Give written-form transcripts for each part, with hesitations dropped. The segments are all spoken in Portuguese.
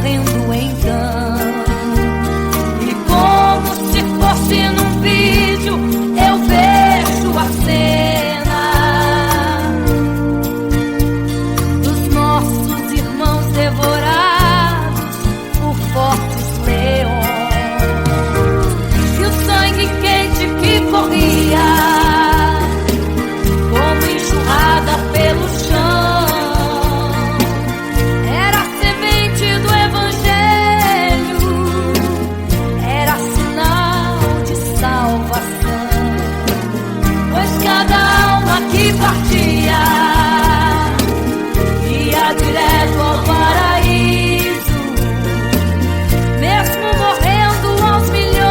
morrendo então. E como se fosse num vídeo, eu vejo a cena dos nossos irmãos devorados por fortes leões. E o sangue quente que corria como enxurrada pelo chão era a semente do Evangelho, era sinal de salvação. Pois cada alma que partia ia direto ao paraíso, mesmo morrendo aos milhões.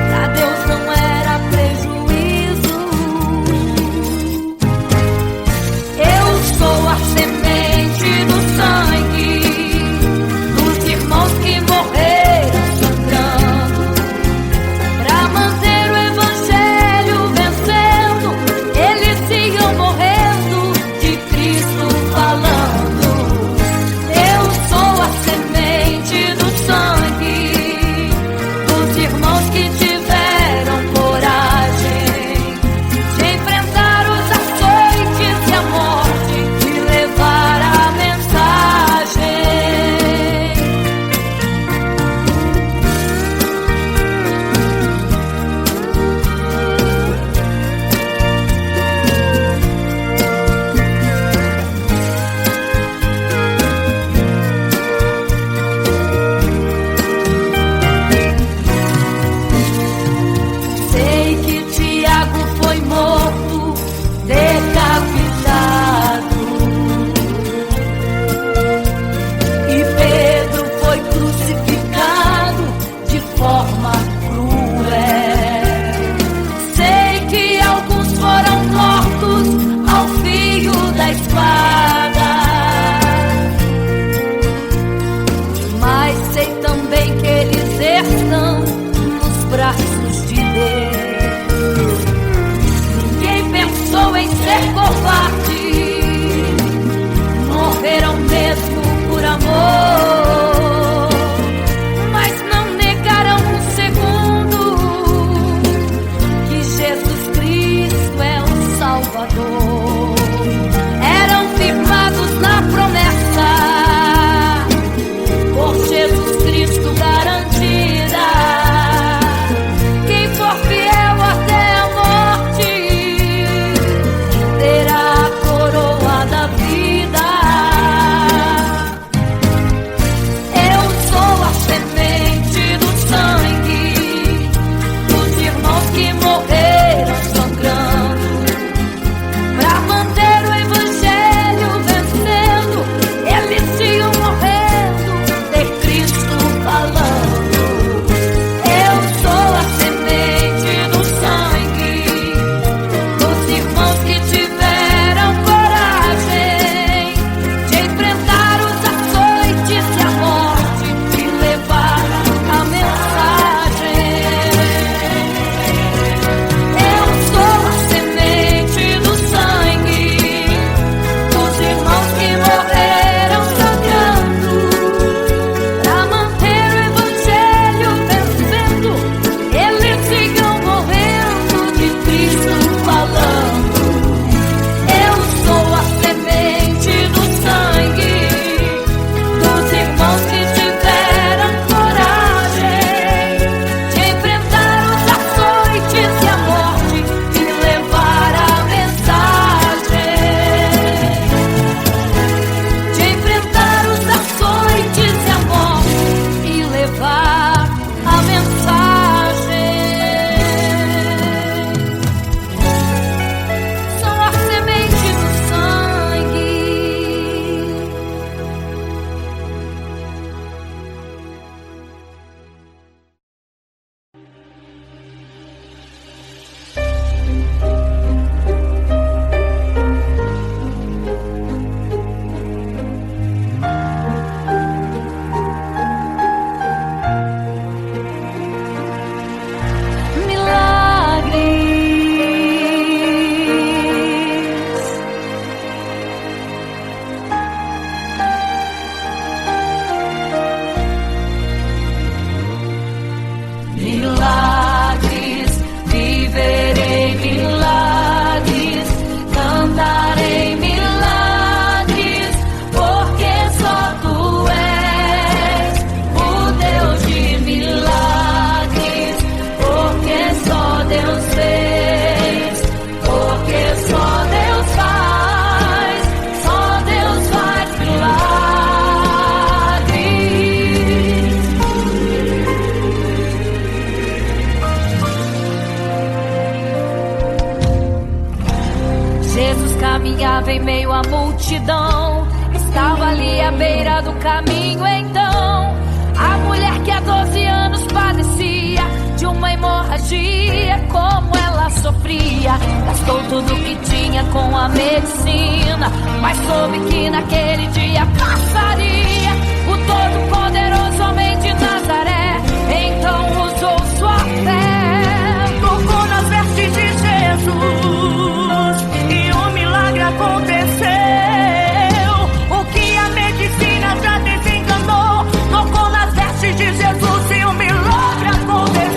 Pra Deus não era prejuízo. Eu sou a semente do sangue dos irmãos que morreram sangrando pra manter o Evangelho vencendo. Eles iam morrendo, de Cristo falando. Eu sou a semente do sangue dos irmãos que tiveram coragem de enfrentar os açoites e a morte e levar a mensagem. Sei que Tiago foi morto, decapitado, e Pedro foi crucificado de forma cruel. Sei que alguns foram mortos ao fio da espada, mas sei também que eles estão nos braços de Deus. Ninguém pensou em ser covarde, morreram mesmo por amor, mas não negaram um segundo que Jesus Cristo é o Salvador. Eram caminhava em meio à multidão. Estava ali à beira do caminho então a mulher que há 12 anos padecia de uma hemorragia. Como ela sofria, gastou tudo que tinha com a medicina, mas soube que naquele dia passaria. O todo-poderoso homem de Nazaré então usou sua fé, tocou nas vestes de Jesus e um milagre aconteceu. O que a medicina já desenganou, tocou nas vestes de Jesus e um milagre aconteceu.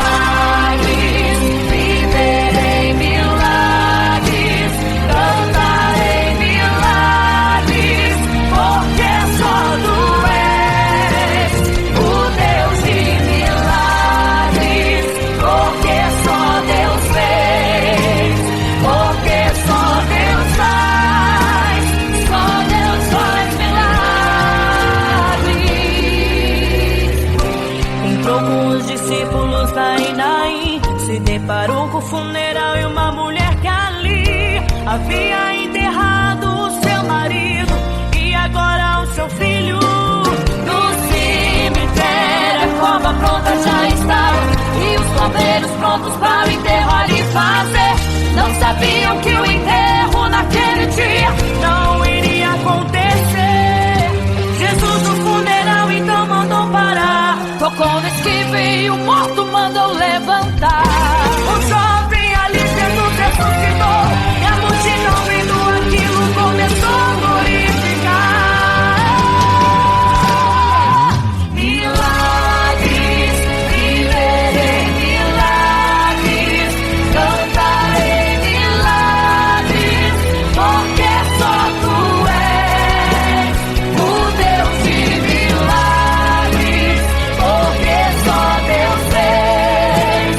Milagres, viverei milagres, cantarei milagres, porque só tu és o Deus de milagres, porque só Deus fez, porque só Deus faz, só Deus faz milagres. Entrou com os discípulos lá em Naim, se deparou com o funeral e uma mulher que ali havia enterrado o seu marido e agora o seu filho. No cemitério a cova pronta já estava e os bombeiros prontos para o enterro ali fazer. Não sabiam que o enterro naquele dia não iria acontecer. Jesus no funeral então mandou parar, tocou no esquivo e o morto mandou levantar. o jovem ali Jesus ressuscitou e a multidão vendo aquilo começou a glorificar. Milagres, viverei milagres, cantarei milagres, porque só tu és o Deus de milagres, porque só Deus fez,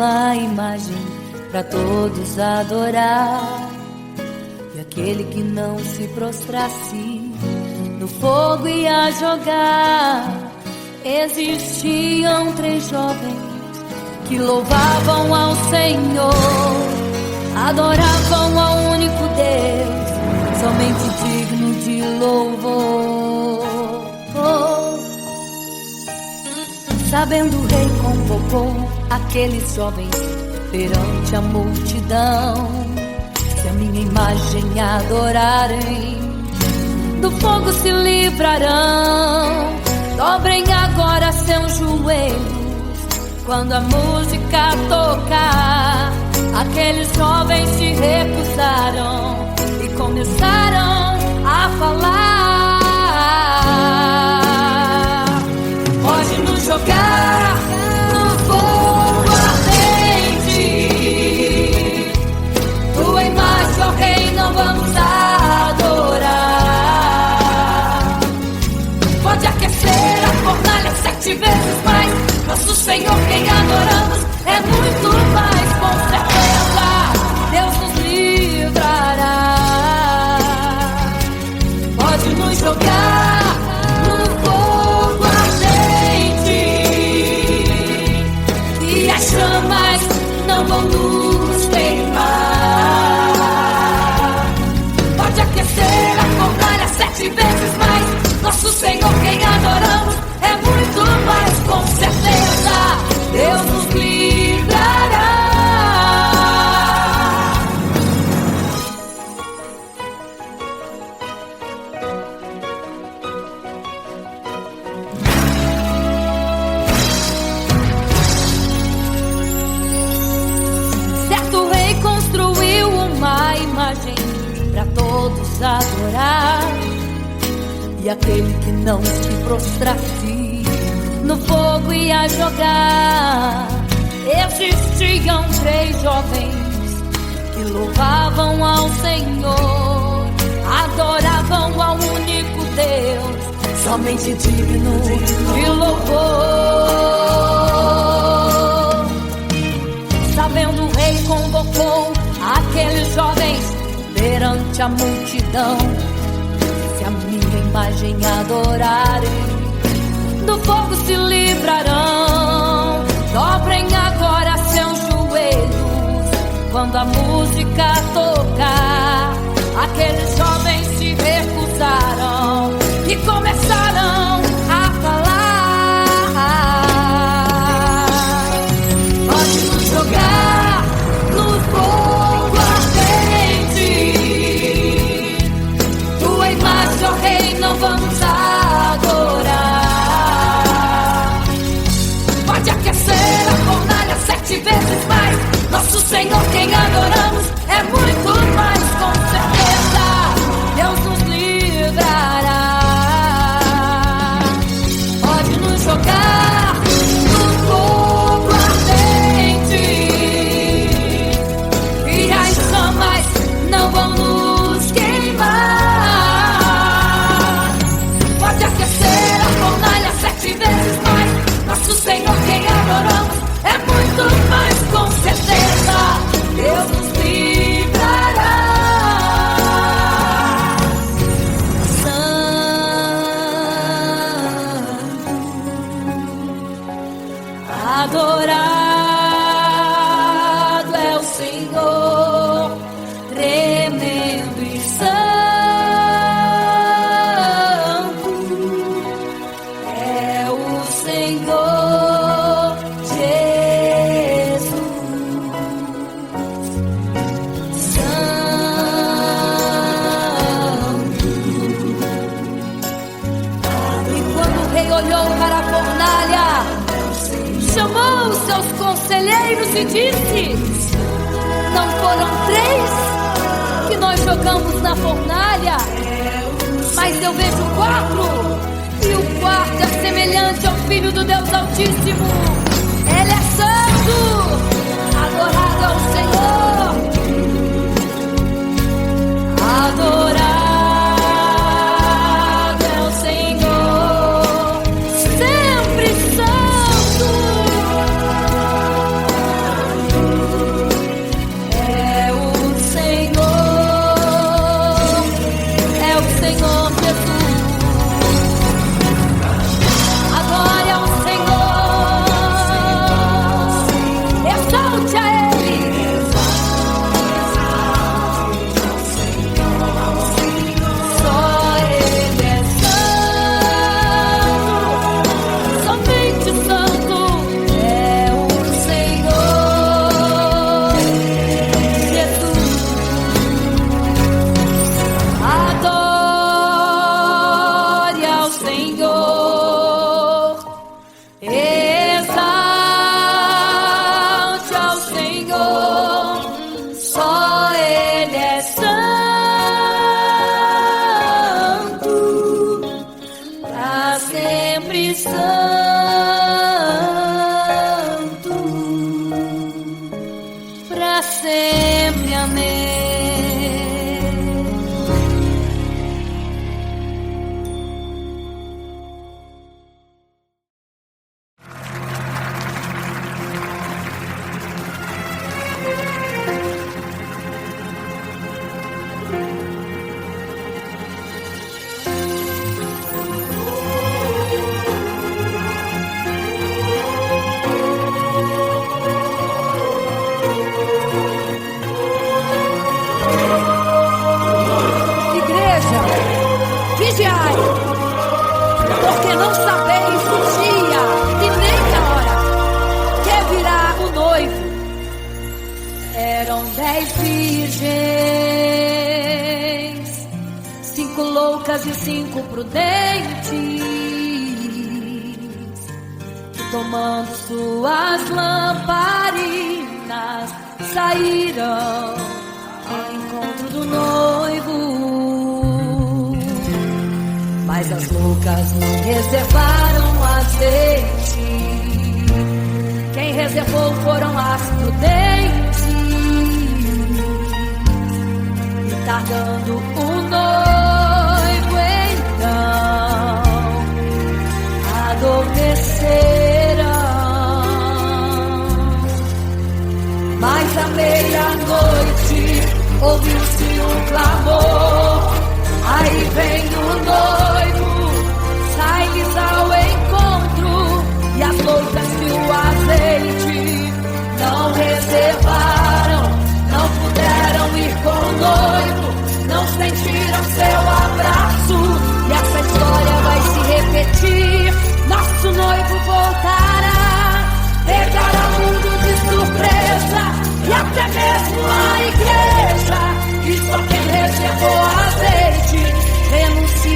uma imagem para todos adorar. E aquele que não se prostrasse no fogo ia jogar. Existiam 3 jovens que louvavam ao Senhor, adoravam ao único Deus, somente digno de louvor. Sabendo o rei convocou aqueles jovens perante a multidão. Se a minha imagem adorarem, do fogo se livrarão. Dobrem agora seus joelhos quando a música tocar. Aqueles jovens se recusaram e começaram a falar. Pode nos jogar no fogo ardente, tua imagem, ó Rei, não vamos adorar. Pode aquecer a fornalha 7 vezes mais. Nosso Senhor, quem adoramos, é muito mais. Com certeza Deus nos livrará. Pode nos jogar no fogo ardente e as chamas não vão nos queimar. Pode aquecer a fornalha 7 vezes mais. Nosso Senhor, quem adoramos, é muito mais. Com certeza Deus nos livrará. Certo rei construiu uma imagem para todos adorar. E aquele que não se prostrasse no fogo ia jogar. Existiam 3 jovens que louvavam ao Senhor, adoravam ao único Deus, somente digno de louvor. Sabendo o rei convocou aqueles jovens perante a multidão. Se a minha imagem adorarem, do fogo se livrarão. Dobrem agora seus joelhos quando a música tocar. Aqueles jovens se recusaram e começaram a falar. Pode nos jogar no fogo ardente, tua imagem, ó Rei, não vamos adorar. Pode aquecer a fornalha 7 vezes mais. Nosso Senhor, quem adoramos, é muito mais. Com certeza Deus nos livrará. Pode nos jogar no fogo ardente e as chamas não vão nos queimar. Pode aquecer a fornalha 7 vezes mais. Nosso Senhor, quem adoramos, é muito mais. Com certeza Deus nos livrará. Santo, adorado é o Senhor, tremendo e santo é o Senhor Jesus. Santo. E quando o rei olhou para a fornalha, chamou os seus conselheiros e disse: não foram 3 que nós jogamos na fornalha, mas eu vejo 4, e o quarto é semelhante ao Filho do Deus Altíssimo. Ele é santo, adorado ao Senhor, adorado é o Senhor, sempre santo. vigiai, porque não sabeis o dia e nem a hora que virá o noivo. Eram 10 virgens, 5 loucas e 5 prudentes, tomando suas lamparinas, saíram ao encontro do noivo. Mas as loucas não reservaram azeite, quem reservou foram as prudentes. E tardando o noivo então adormecerão. Mas à meia-noite ouviu-se um clamor, aí vem o noivo, sai-lhes ao encontro. E as loucas que o azeite não reservaram, não puderam ir com o noivo, não sentiram seu abraço. E essa história vai se repetir, nosso noivo voltará, pegará o mundo de surpresa, e até mesmo a igreja. E só quem reservou azeite renuncia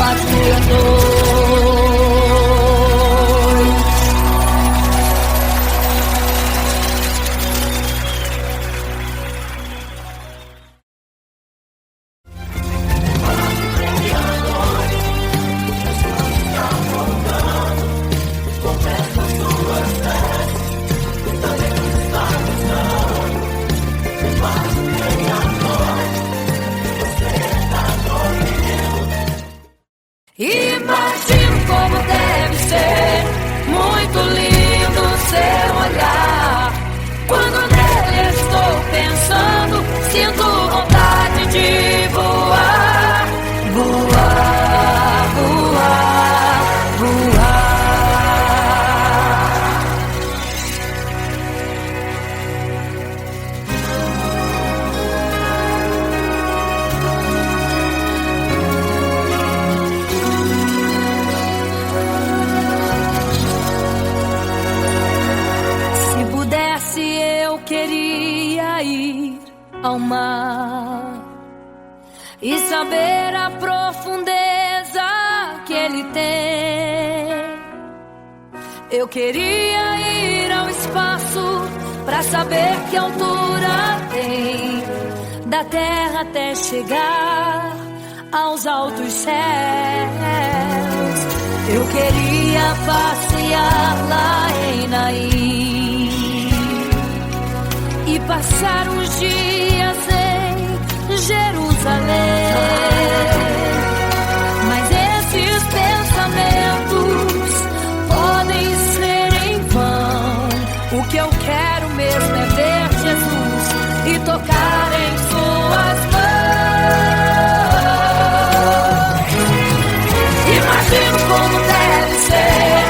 mas dura dois. Imagino como deve ser muito lindo seu olhar. Quando nele estou pensando, sinto vontade de voar, voar, voar, voar. Eu queria ir ao mar e saber a profundeza que ele tem. Eu queria ir ao espaço pra saber que altura tem, da terra até chegar aos altos céus. Eu queria passear lá em Naim e passar uns dias em Jerusalém. Mas esses pensamentos podem ser em vão. O que eu quero mesmo é ver Jesus e tocar em suas mãos. Imagino como deve ser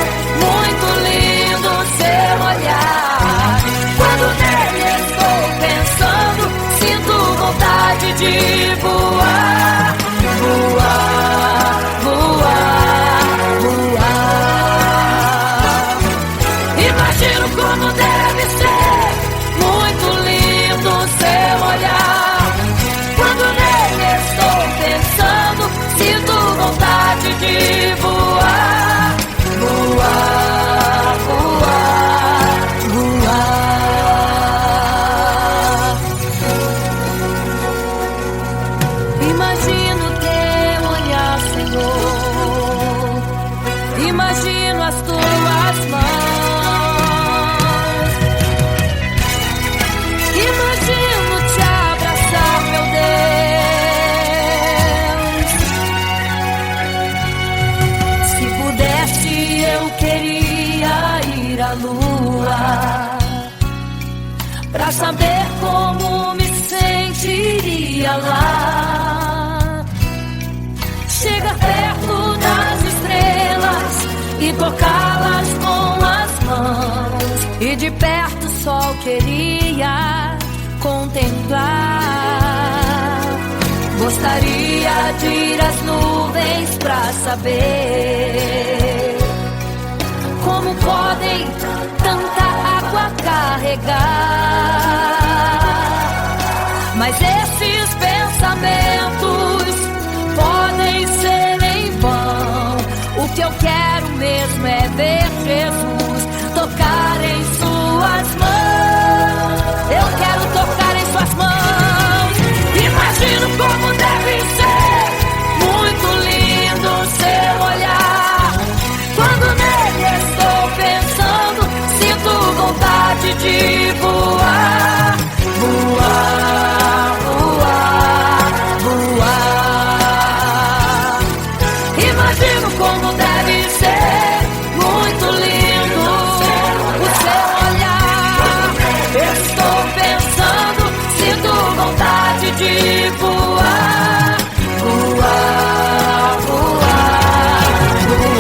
muito lindo seu olhar. Quando nele estou pensando, sinto vontade de voar, voar, voar, voar. Imagino como deve ser muito lindo seu olhar. Quando nele estou pensando, sinto vontade de voar, voar, voar, voar. Imagino teu olhar, Senhor. Imagino as tuas mãos. Imagino te abraçar, meu Deus. Se pudesse, eu queria ir à lua pra saber como me sentiria lá. Chegar perto das estrelas e tocá-las com as mãos. E de perto só queria contemplar. Gostaria de ir às nuvens pra saber como podem tanta água carregar. Mas esses pensamentos podem ser em vão. O que eu quero mesmo é ver Jesus tocar em suas mãos. Eu quero tocar em suas mãos. Imagino como deve ser muito lindo seu olhar. Quando nele estou pensando, sinto vontade de voar, voar, voar, voar. Imagino como deve ser muito lindo o seu olhar. Estou pensando, sinto vontade de voar, voar, voar, voar.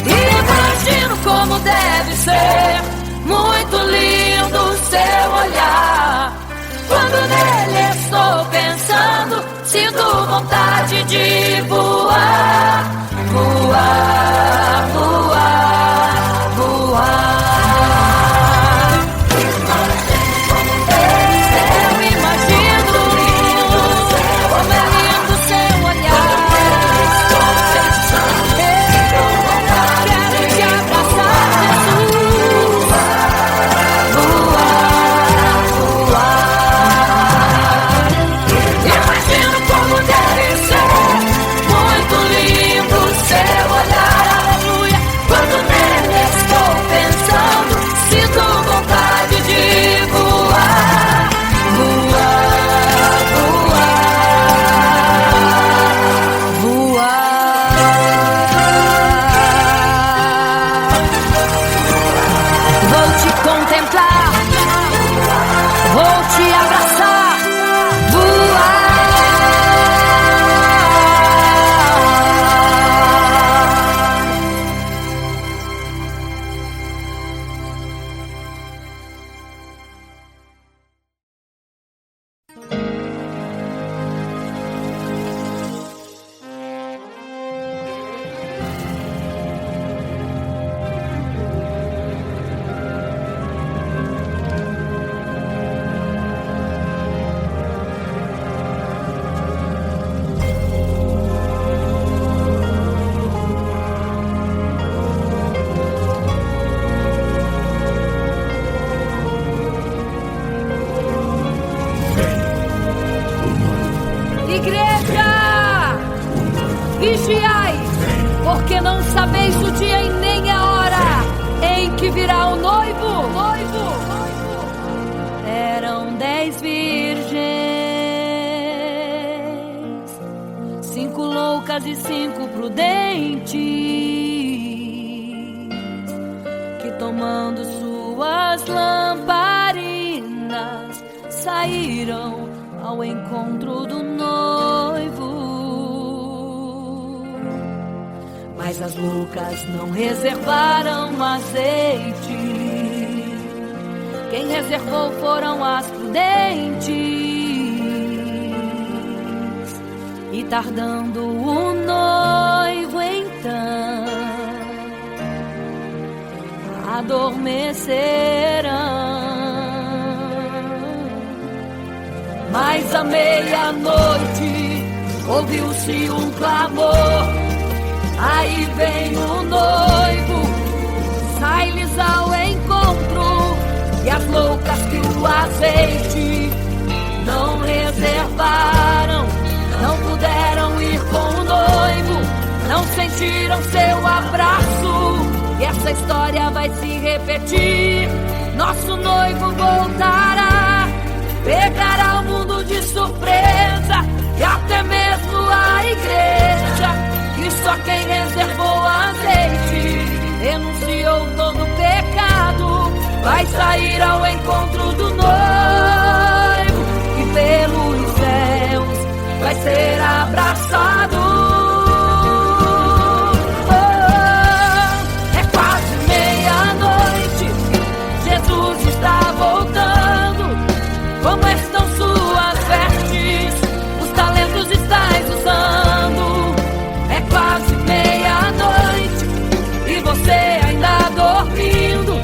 Imagino como deve ser muito lindo o seu olhar. Quando nele estou pensando, sinto vontade de voar, voar, voar, voar. loucas e 5 prudentes, que tomando suas lamparinas saíram ao encontro do noivo. Mas as loucas não reservaram azeite. Quem reservou foram as prudentes. E tardando o noivo então, adormecerão. Mas à meia-noite ouviu-se um clamor. Aí vem o noivo, sai-lhes ao encontro. E as loucas que o azeite não reservaram, não puderam ir com o noivo, não sentiram seu abraço. E essa história vai se repetir. Nosso noivo voltará, pegará o mundo de surpresa, e até mesmo a igreja. E só quem reservou azeite, renunciou todo pecado, vai sair ao encontro do noivo, e pelos céus vai ser abraçado. É quase meia-noite, Jesus está voltando. Como estão suas vestes? Os talentos estáis usando. É quase meia-noite e você ainda dormindo.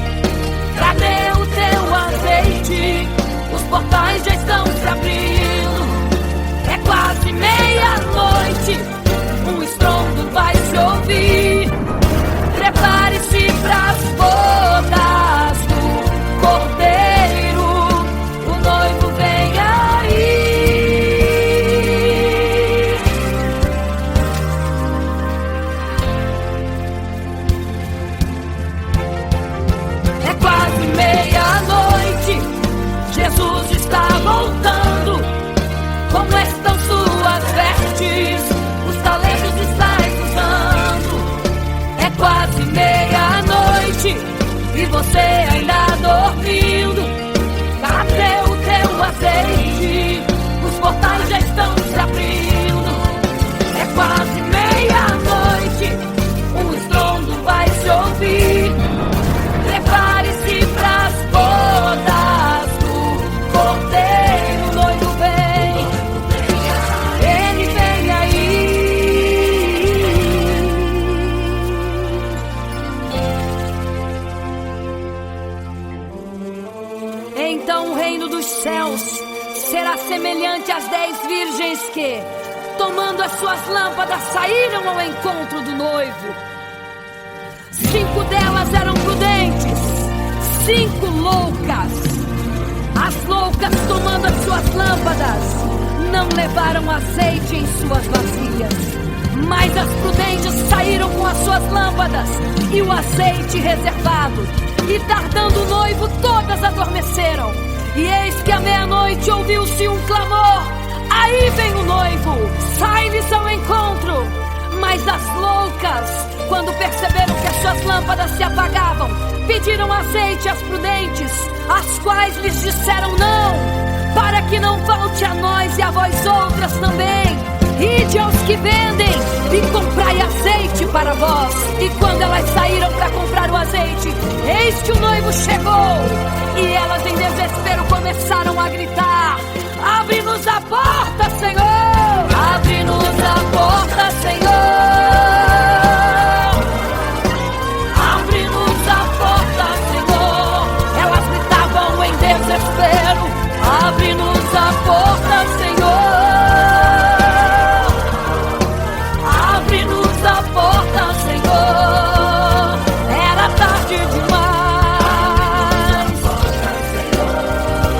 Cadê o teu azeite? Os portais já estão se abrindo. É quase meia-noite, um estrondo vai se ouvir. Prepare-se pras bodas do Cordeiro, o noivo vem aí. É quase meia-noite, Jesus está voltando. Como estão suas vestes? Os talentos estáis usando. É quase meia-noite e você ainda dormindo. Cadê o teu azeite? Os portais já estão se abrindo. É quase meia-noite, um estrondo vai se ouvir. Prepare-se pras bodas do Cordeiro, o noivo vem. Ele vem aí. Então o reino dos céus será semelhante às 10 virgens que, tomando as suas lâmpadas, saíram ao encontro do noivo. 5 delas eram prudentes, 5 loucas. As loucas, tomando as suas lâmpadas, não levaram azeite em suas vasilhas. Mas as prudentes saíram com as suas lâmpadas e o azeite reservado. E tardando o noivo, todas adormeceram. E eis que à meia-noite ouviu-se um clamor. Aí vem o noivo, sai-lhes ao encontro. Mas as loucas, quando perceberam que as suas lâmpadas se apagavam, pediram azeite às prudentes, as quais lhes disseram não, para que não falte a nós e a vós outras também. Ide aos que vendem e comprai azeite para vós. E quando elas saíram para comprar o azeite, eis que o noivo chegou. E elas em desespero começaram a gritar: abre-nos a porta, Senhor! Abre-nos a porta, Senhor! Abre-nos a porta, Senhor! Elas gritavam em desespero: abre-nos a porta, Senhor! Abre-nos a porta, Senhor! Era tarde demais.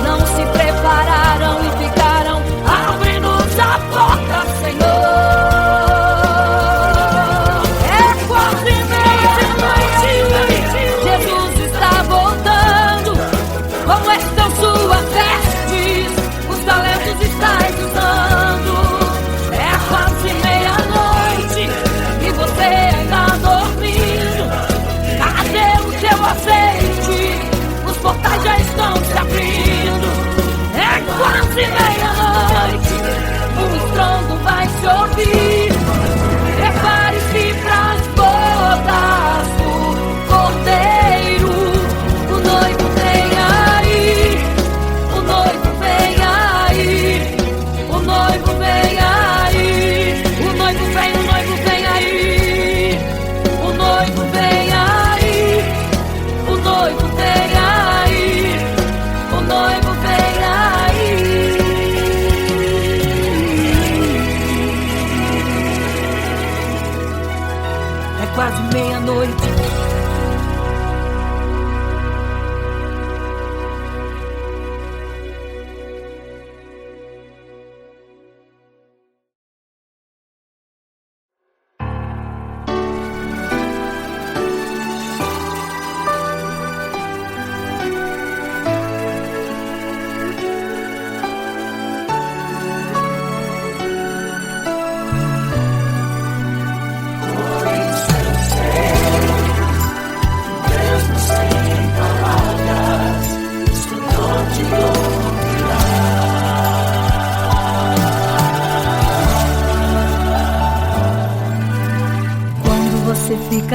Não se prepararam.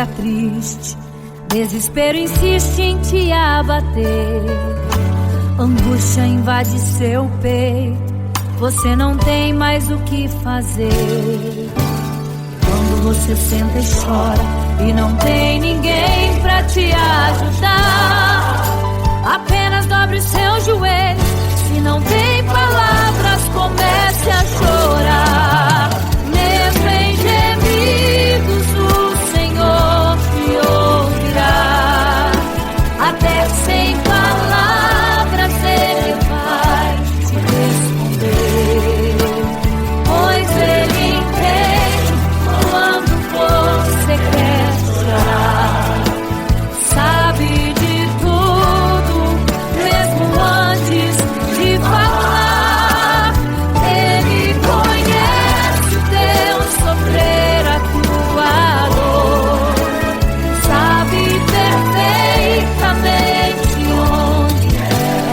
fica triste, desespero insiste em te abater, angústia invade seu peito, você não tem mais o que fazer. Quando você senta e chora e não tem ninguém pra te ajudar, apenas dobre os seus joelhos. Se não tem palavras, comece a chorar. Mesmo em gemidos, o Senhor te ouvirá. Até sem palavras Ele vai te responder, pois Ele entende quando você quer chorar. Sabe de tudo, mesmo antes de falar. Ele conhece o teu sofrer, a tua dor. Sabe perfeitamente onde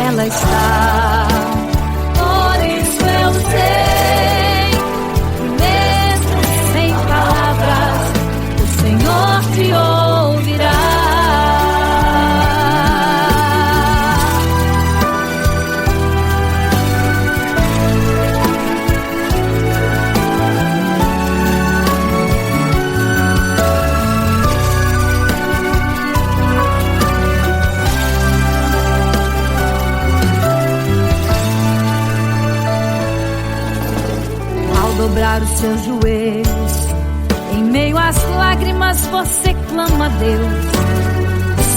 ela está. Por isso eu sei que mesmo sem palavras, o Senhor te ouvirá. Ao dobrar os seus joelhos, em meio às lágrimas você clama a Deus.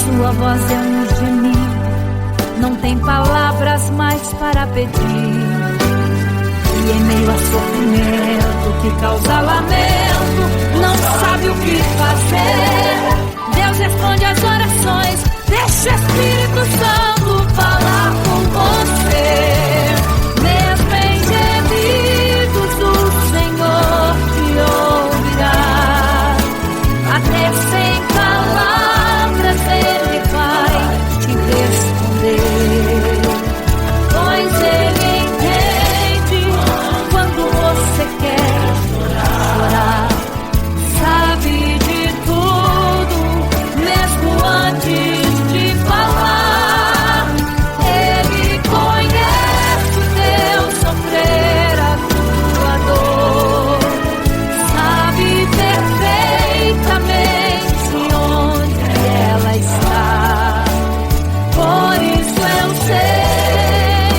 Sua voz é um gemido, não tem palavras mais para pedir. E em meio a sofrimento que causa lamento, não sabe o que fazer. Deus responde às orações, deixa o Espírito Santo falar com você. Mesmo em gemidos, o Senhor te ouvirá. Até sem palavras Ele vai te responder, pois Ele entende quando você quer chorar. Sabe de tudo, mesmo antes de falar. Ele conhece o teu sofrer, a tua dor. Sabe perfeitamente onde ela está. Por isso eu sei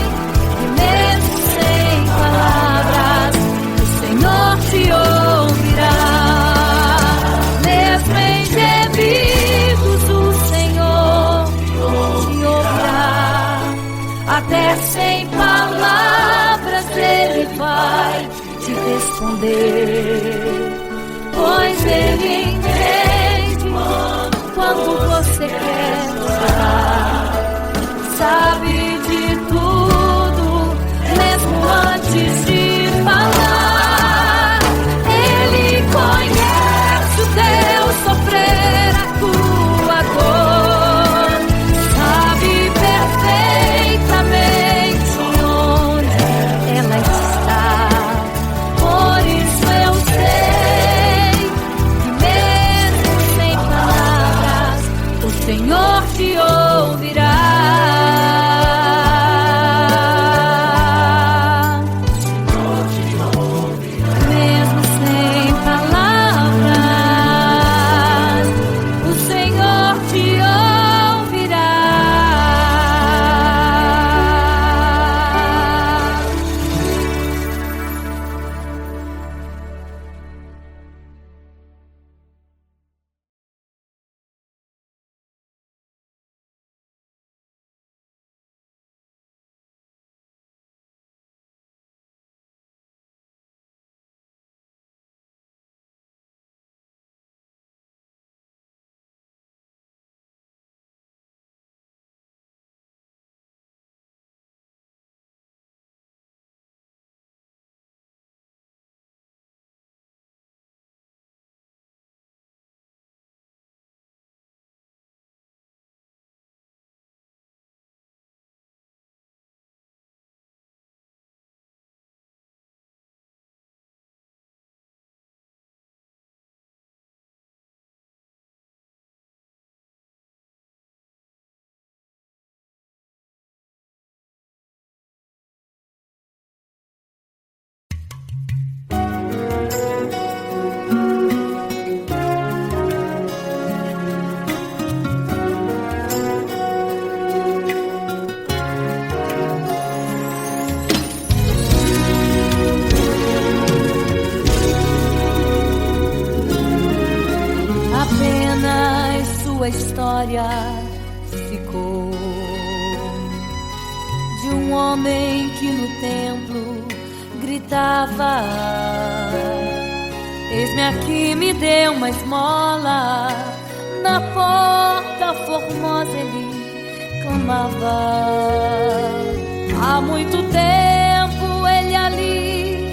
que mesmo sem palavras, o Senhor te ouvirá. Mesmo em gemidos, o Senhor te ouvirá. Até sem palavras Ele vai te responder, pois Ele entende quando você quer chorar. Sabe de tudo, mesmo antes de falar. Ele conhece o teu sofrer, a tua dor. Sabe perfeitamente onde ela está. Por isso eu sei que mesmo sem palavras, o Senhor te ouvirá. memória ficou de um homem que no templo gritava: eis-me aqui, me dê uma esmola. Na porta formosa ele clamava. Há muito tempo ele ali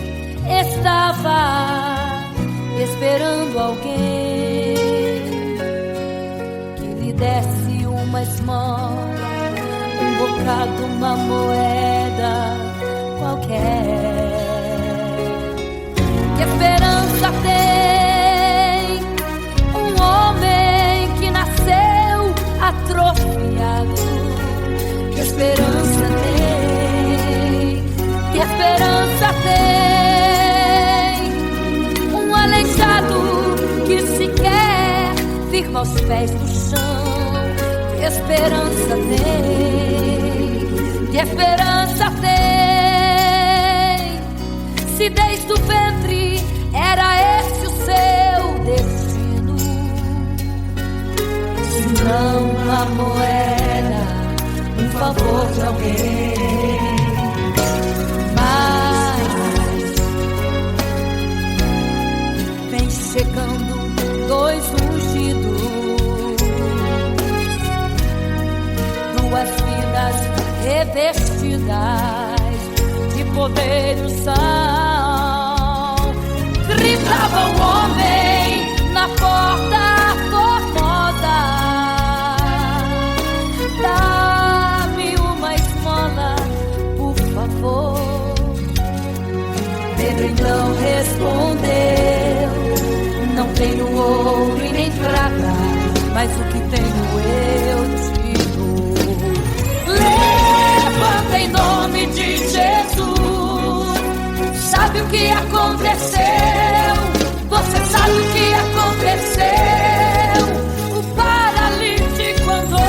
estava esperando alguém que lhe desse uma esmola, um bocado, uma moeda qualquer. Que esperança tem um homem que nasceu atrofiado? Que esperança tem? Que esperança tem um aleijado que sequer firma os pés no chão? Que esperança tem? Que esperança tem? Se desde o ventre era esse o seu destino, se não uma moeda, um favor de alguém. Mas vem chegando dois ungidos, duas vidas revestidas de poder e unção. Gritava o homem na porta formosa: dá-me uma esmola, por favor. Pedro então respondeu: não tenho ouro e nem prata, mas o que tenho eu te dou. Levanta em nome de Jesus. Sabe o que aconteceu? Você sabe o que aconteceu? O paralítico andou.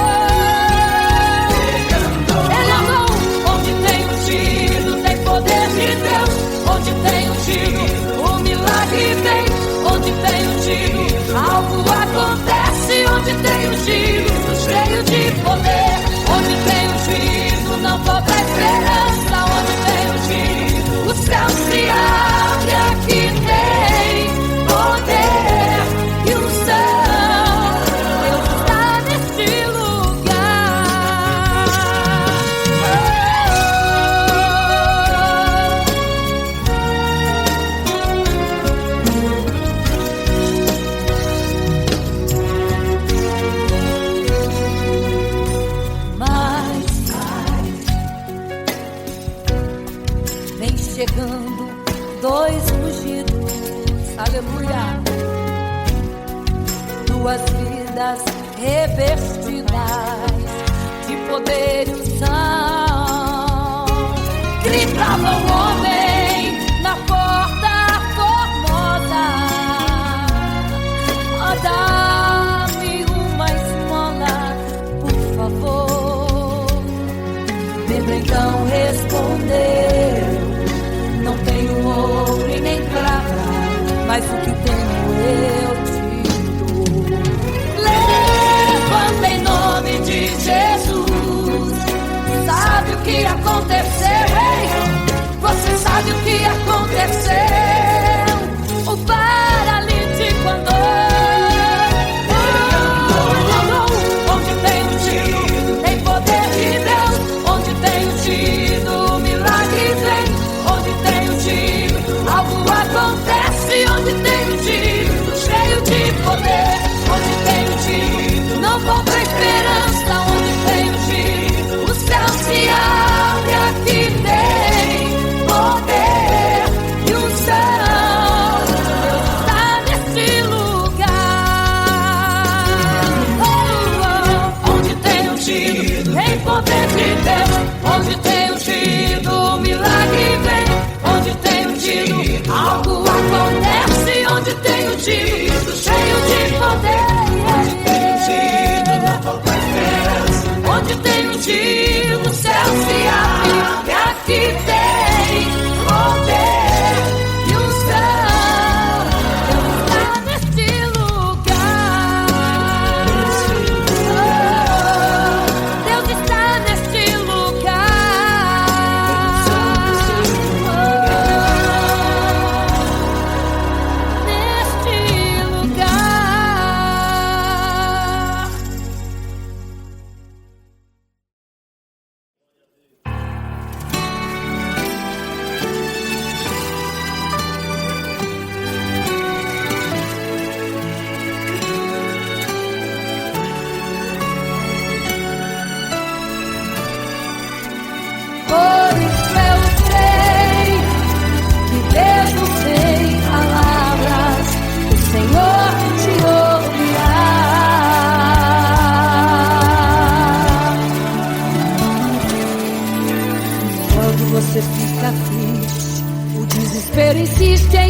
Ele andou. Onde tem ungido, tem poder de Deus. Onde tem ungido, o milagre vem. Onde tem ungido, algo acontece. Onde tem ungido, cheio de poder. Onde tem ungido, não falta esperança. Onde tem ungido, o céu se abre. Aqui tem poder e unção. Deus está neste lugar. Mas vem chegando dois ungidos, aleluia, duas vidas revestidas de poder e unção. Gritava o homem na porta formosa: oh, dá-me uma esmola, por favor. Pedro então respondeu: não tenho ouro e nem prata, mas o que tenho eu te dou. Levanta em nome de Jesus. Sabe o que aconteceu, hein? Você sabe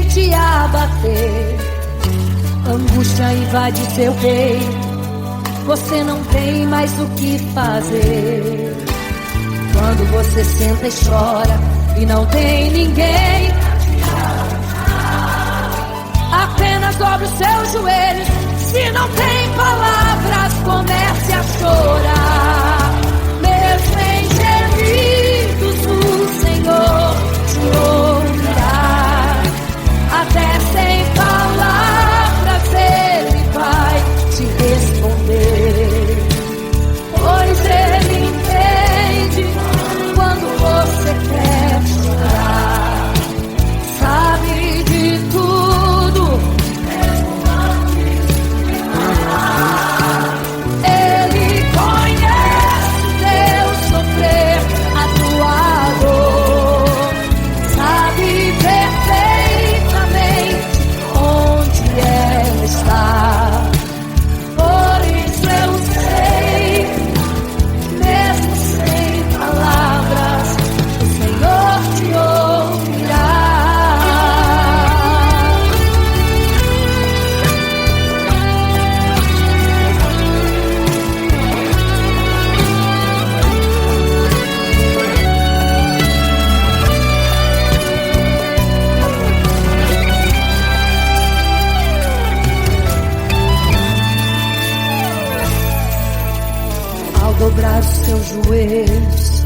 te abater, angústia invade seu peito, você não tem mais o que fazer. Quando você senta e chora e não tem ninguém, apenas dobre os seus joelhos. Se não tem palavras, comece a chorar. Mesmo em gemidos, o Senhor te ouvirá. Até sem palavras Ele vai te responder, pois Ele entende quando você quer chorar. Sabe de tudo, Ele conhece o teu sofrer, a tua dor. Sabe perfeitamente onde ela está. Por isso eu sei, mesmo sem palavras, o Senhor te ouvirá. Ao dobrar os seus joelhos,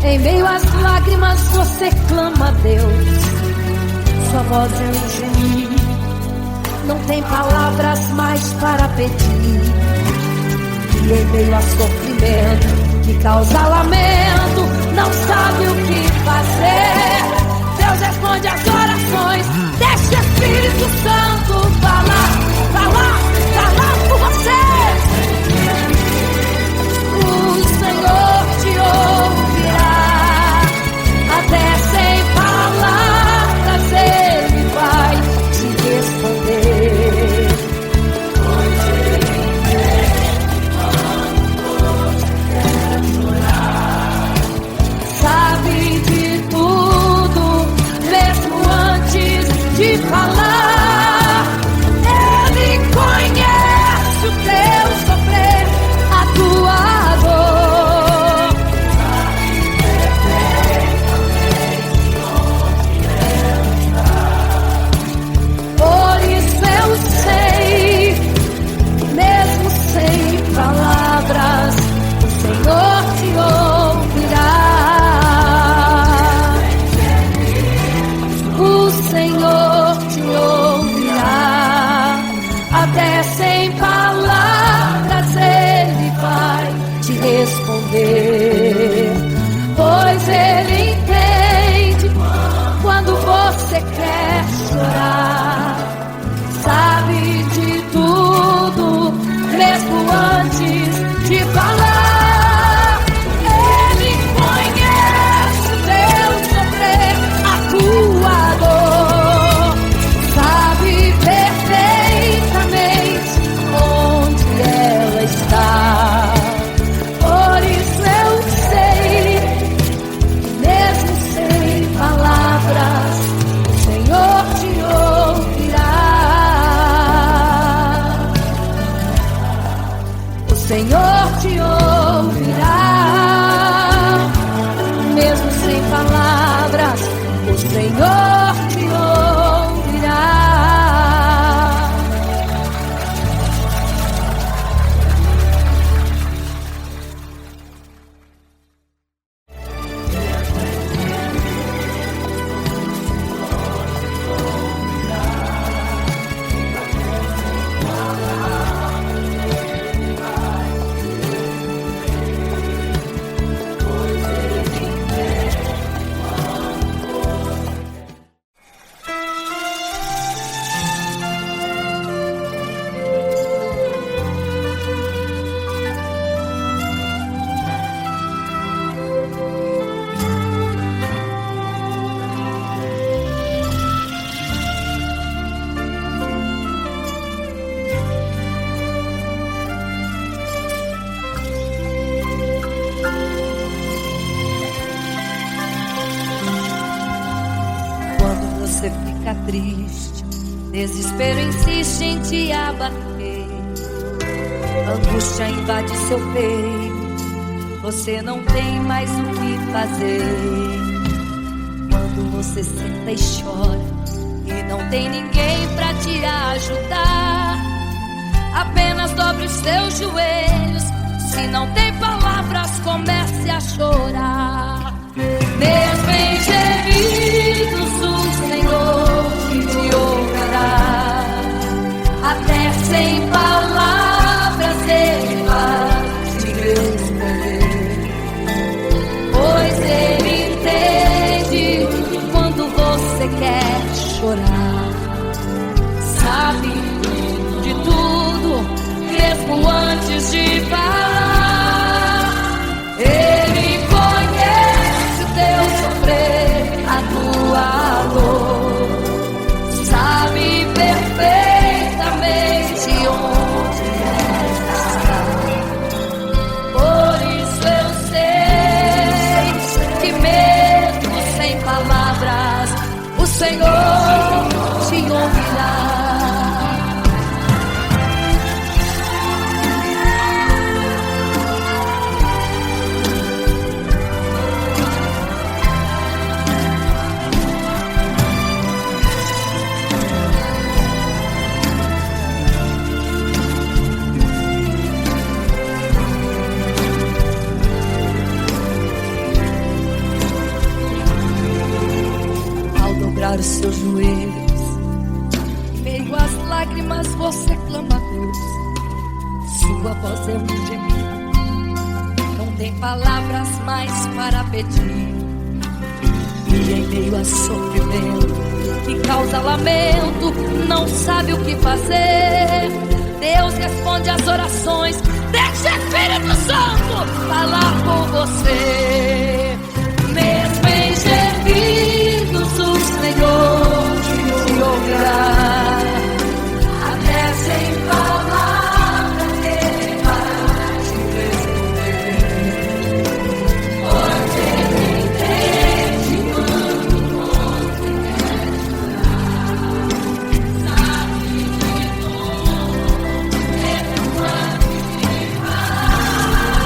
em meio às lágrimas você clama a Deus. Sua voz é um gemido, não tem palavras mais para pedir. E em meio a sofrimento que causa lamento, não sabe o que fazer. Deus responde às orações, deixa o Espírito Santo falar por você. O Senhor te ouvirá, até sem palavras Ele vai te responder. Pois Ele entende quando você quer chorar. Sabe de tudo, mesmo antes de falar. Ele conhece o teu sofrer, a tua dor. Por isso eu sei, mesmo sem palavras, o Senhor te ouvirá. O Senhor te ouvirá, até sem palavras Ele vai te responder, pois Ele entende quando você quer chorar. Sabe de tudo, mesmo antes de falar. Ele conhece o teu sofrer, a tua dor. Sabe perfeitamente onde ela está. Por isso eu sei, mesmo sem palavras, o Senhor te ouvirá. O Senhor te ouvirá, mesmo sem palavras, o Senhor te ouvirá. triste, desespero insiste em te abater, angústia invade seu peito, você não tem mais o que fazer. Quando você senta e chora e não tem ninguém pra te ajudar, apenas dobre os seus joelhos. Se não tem palavras, comece a chorar. Mesmo em gemidos, o Senhor te ouvirá. Até sem palavras Ele vai te responder, pois Ele entende quando você quer chorar. Sabe de tudo, mesmo antes de falar. Ele conhece o teu sofrer, a tua dor, sabe perfeitamente onde está. Por isso eu sei que mesmo sem palavras o Senhor te ouvirá. Os seus joelhos, em meio às lágrimas você clama a Deus. Sua voz é um gemido, não tem palavras mais para pedir. E em meio a sofrimento que causa lamento, não sabe o que fazer. Deus responde às orações, deixa o Espírito Santo falar com você. Mesmo em gemidos o Senhor te ouvirá. Até sem palavras Ele vai te responder, pois Ele entende quando você quer chorar. Sabe de tudo, mesmo antes de falar.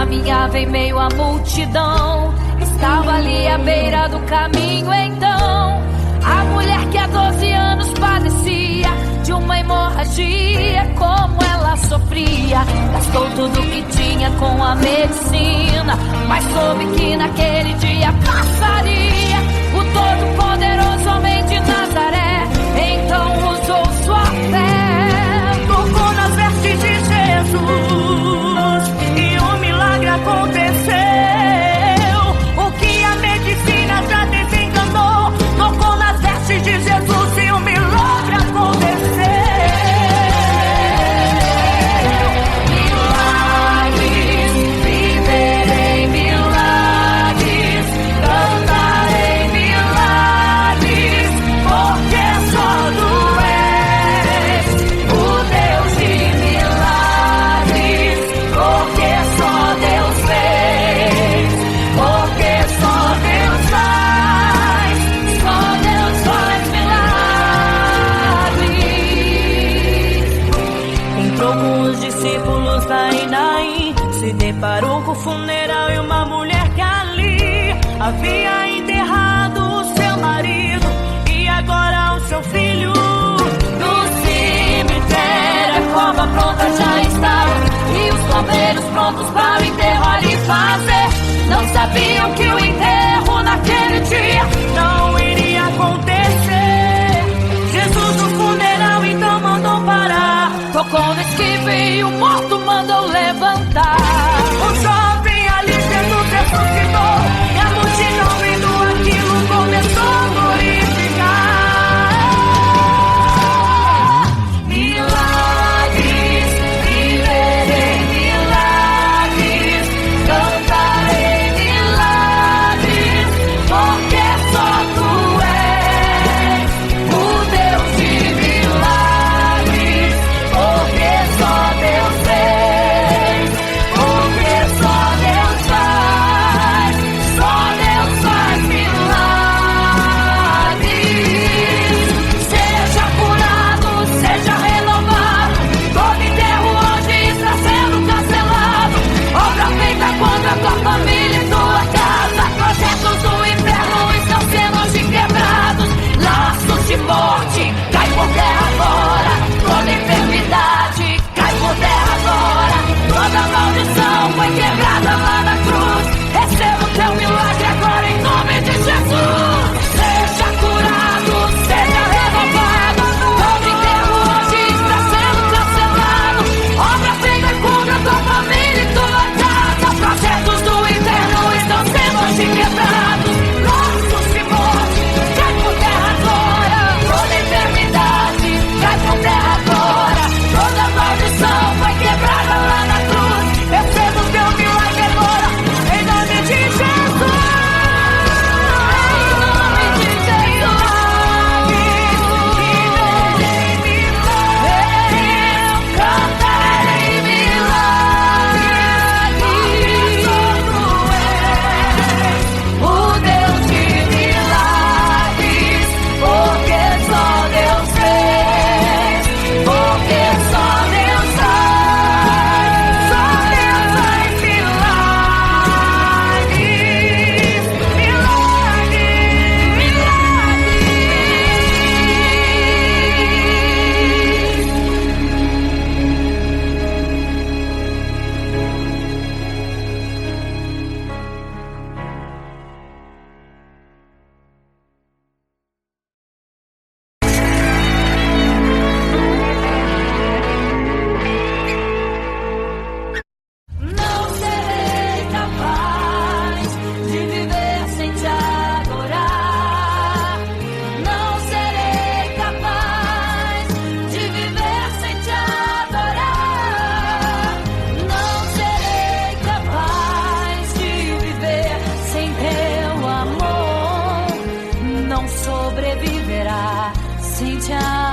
caminhava em meio à multidão, estava ali à beira do caminho então. A mulher que há 12 anos padecia de uma hemorragia, como ela sofria. Gastou tudo que tinha com a medicina, mas soube que naquele dia passaria. O todo-poderoso homem de Nazaré então usou sua fé, tocou nas vestes de Jesus e um milagre aconteceu. O que a medicina já desenganou, tocou nas vestes de Jesus e um milagre aconteceu. Milagres, viverei milagres, cantarei milagres, porque só tu és o Deus de milagres, porque só Deus fez, porque só Deus faz milagres. Entrou com os discípulos lá em Naim, se deparou com o funeral e uma mulher que ali havia enterrado o seu marido e agora o seu filho. No cemitério a cova pronta já estava e os bombeiros prontos para o enterro ali fazer. Não sabiam que o enterro naquele dia não iria acontecer. Jesus no funeral então mandou parar, tocou no esquife e o morto mandou levantar. o jovem ali Jesus ressuscitou e a multidão vendo aquilo começou a glorificar. Milagres, viverei milagres, cantarei milagres, porque só tu és o Deus de milagres, porque só Deus fez, porque só Deus faz milagres. Seja curado, seja renovado, todo enterro hoje está sendo cancelado. Obra feita contra a tua família e tua casa, projetos do inferno estão sendo hoje quebrados. Laços de morte cai por terra agora, toda enfermidade cai por terra agora, toda maldição foi quebrada lá na cruz. Receba o teu milagre agora em nome de Jesus. Seja curado, seja renovado, todo enterro hoje está sendo cancelado. Obra feita contra a tua família e tua casa, projetos do inferno estão sendo hoje quebrados. Laços de morte cai por terra agora, toda enfermidade cai por terra agora, toda maldição foi quebrada lá na cruz. Receba o teu milagre agora em nome de Jesus. Sobreviverá sem te amar.